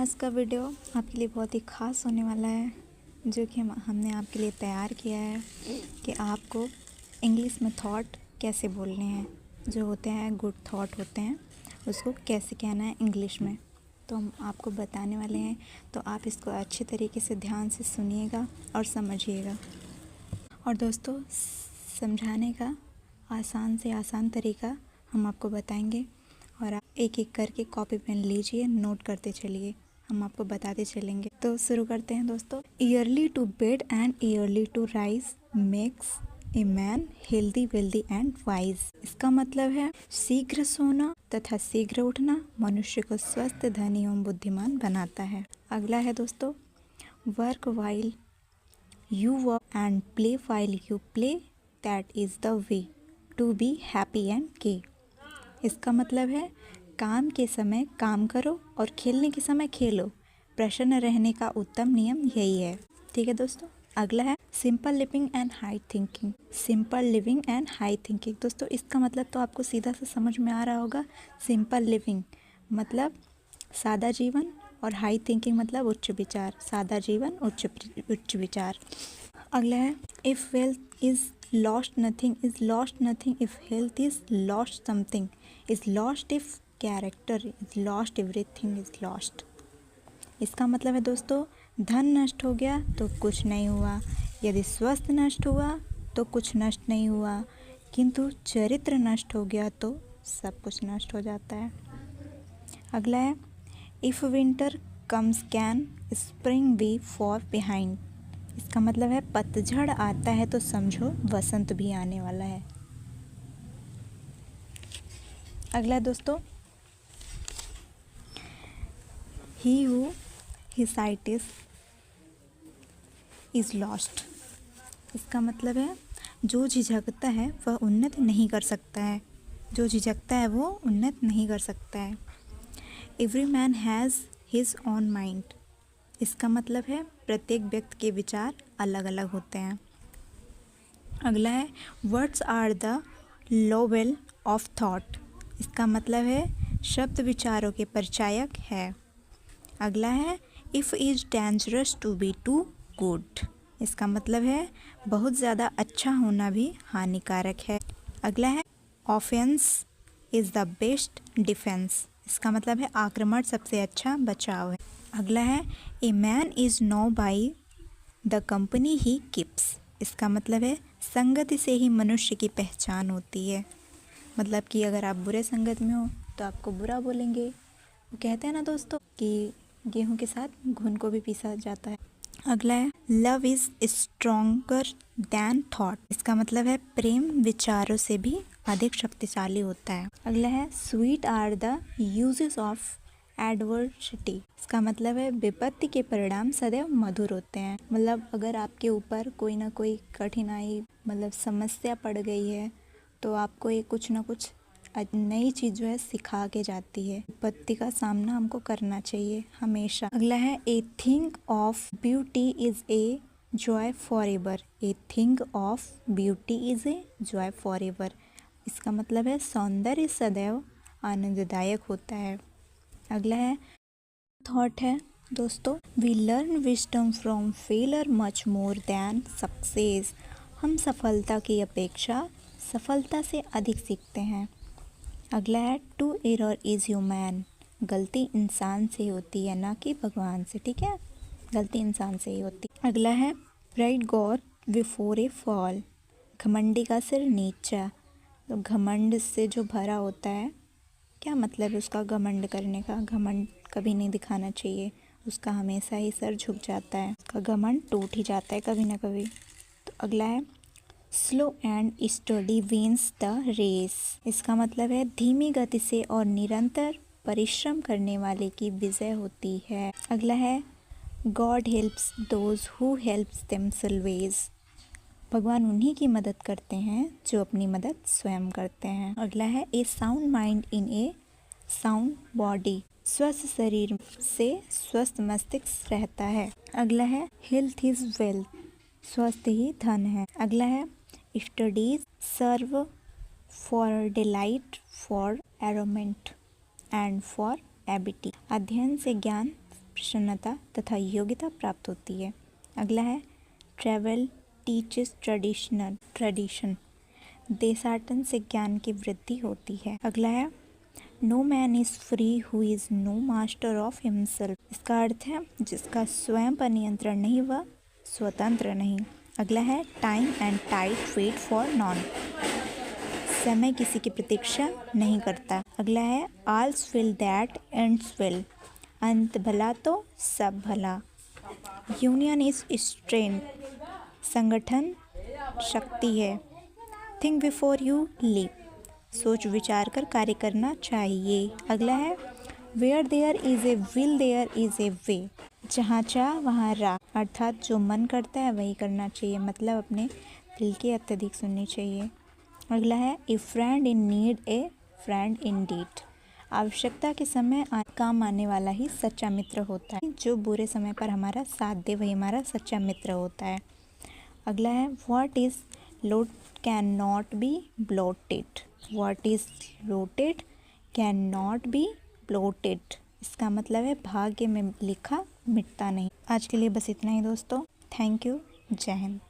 आज का वीडियो आपके लिए बहुत ही ख़ास होने वाला है, जो कि हमने आपके लिए तैयार किया है कि आपको इंग्लिश में थॉट कैसे बोलने हैं, जो होते हैं गुड थॉट होते हैं, उसको कैसे कहना है इंग्लिश में। तो हम आपको बताने वाले हैं, तो आप इसको अच्छे तरीके से ध्यान से सुनिएगा और समझिएगा। और दोस्तों, समझाने का आसान से आसान तरीका हम आपको बताएंगे और आप एक एक करके कॉपी पेन लीजिए, नोट करते चलिए, हम आपको बताते चलेंगे। तो शुरू करते हैं दोस्तों। Early to bed and early to rise makes a man healthy wealthy and wise. इसका मतलब है शीघ्र सोना तथा शीघ्र उठना मनुष्य को स्वस्थ, धनी एवं बुद्धिमान बनाता है। अगला है दोस्तों, work while you work and play while you play, that is the way to be happy and gay. इसका मतलब है काम के समय काम करो और खेलने के समय खेलो, प्रसन्न रहने का उत्तम नियम यही है। ठीक है दोस्तों। अगला है simple living and high thinking. Simple living and high thinking दोस्तों, इसका मतलब तो आपको सीधा से समझ में आ रहा होगा। सिंपल लिविंग मतलब सादा जीवन और हाई थिंकिंग मतलब उच्च विचार। सादा जीवन, उच्च विचार। अगला है if wealth is lost nothing is lost nothing, if health is lost something is lost, if character is lost everything is lost. इसका मतलब है दोस्तों, धन नष्ट हो गया तो कुछ नहीं हुआ, यदि स्वास्थ्य नष्ट हुआ तो कुछ नष्ट नहीं हुआ, किंतु चरित्र नष्ट हो गया तो सब कुछ नष्ट हो जाता है। अगला है if winter comes can spring be far behind. इसका मतलब है पतझड़ आता है तो समझो वसंत भी आने वाला है। अगला है दोस्तों, ही हु हिसाइटिस इज लॉस्ट। इसका मतलब है जो झिझकता है वह उन्नत नहीं कर सकता है। जो झिझकता है वो उन्नत नहीं कर सकता है। Every man has his own mind. इसका मतलब है प्रत्येक व्यक्ति के विचार अलग अलग होते हैं। अगला है words are the level of thought. इसका मतलब है शब्द विचारों के परिचायक है। अगला है it is dangerous to be too good. इसका मतलब है बहुत ज़्यादा अच्छा होना भी हानिकारक है। अगला है offence is the best defence. इसका मतलब है आक्रमण सबसे अच्छा बचाव है। अगला है a man is known by the company he keeps. इसका मतलब है संगति से ही मनुष्य की पहचान होती है। मतलब कि अगर आप बुरे संगत में हो तो आपको बुरा बोलेंगे। वो कहते हैं ना दोस्तों कि गेहूं के साथ घुन को भी पीसा जाता है। अगला है love is stronger than thought. इसका मतलब है प्रेम विचारों से भी अधिक शक्तिशाली होता है। अगला है sweet are the uses of adversity. इसका मतलब है विपत्ति के परिणाम सदैव मधुर होते हैं। मतलब अगर आपके ऊपर कोई ना कोई कठिनाई मतलब समस्या पड़ गई है तो आपको ये कुछ ना कुछ नई चीज़ जो है सिखा के जाती है। विपत्ति का सामना हमको करना चाहिए हमेशा। अगला है a thing of beauty is a joy for ever. A thing of beauty is a joy for ever. इसका मतलब है सौंदर्य सदैव आनंददायक होता है। अगला है थॉट है दोस्तों, we learn wisdom from failure much more than success. हम सफलता की अपेक्षा सफलता से अधिक सीखते हैं। अगला है टू एरर इज़ ह्यूमन। गलती इंसान से होती है, ना कि भगवान से। ठीक है, गलती इंसान से ही होती है। अगला है pride God before A fall. घमंडी का सिर नीचा। तो घमंड से जो भरा होता है, क्या मतलब है उसका घमंड करने का? घमंड कभी नहीं दिखाना चाहिए, उसका हमेशा ही सर झुक जाता है, उसका घमंड टूट ही जाता है कभी ना कभी। तो अगला है slow and steady wins the race. इसका मतलब है धीमी गति से और निरंतर परिश्रम करने वाले की विजय होती है। अगला है God helps those who helps themselves. भगवान उन्हीं की मदद करते हैं जो अपनी मदद स्वयं करते हैं। अगला है a sound mind in a sound body. स्वस्थ शरीर से स्वस्थ मस्तिष्क रहता है। अगला है हेल्थ इज वेल्थ। स्वस्थ ही धन है। अगला है studies serve for delight, for ornament and for ability. अध्ययन से ज्ञान प्रसन्नता तथा योग्यता प्राप्त होती है। अगला है ट्रैवल टीचेस ट्रेडिशन, देशाटन से ज्ञान की वृद्धि होती है। अगला है no man is free who is no master of himself, इसका अर्थ है जिसका स्वयं पर नियंत्रण नहीं वह स्वतंत्र नहीं। अगला है time and tide wait for none, समय किसी की प्रतीक्षा नहीं करता। अगला है all's well that ends well, अंत भला तो सब भला। यूनियन इज स्ट्रेंथ, संगठन शक्ति है। थिंक बिफोर यू लीप, सोच विचार कर कार्य करना चाहिए। अगला है where there is a will there is a way, जहाँ चाह वहाँ राह, अर्थात जो मन करता है वही करना चाहिए, मतलब अपने दिल की अत्यधिक सुननी चाहिए। अगला है a friend in need a friend in deed, आवश्यकता के समय काम आने वाला ही सच्चा मित्र होता है, जो बुरे समय पर हमारा साथ दे वही हमारा सच्चा मित्र होता है। अगला है what is lotted can not be blotted, what is lotted can not be blotted, इसका मतलब है भाग्य में लिखा मिटता नहीं। आज के लिए बस इतना ही दोस्तों, थैंक यू, जय हिंद।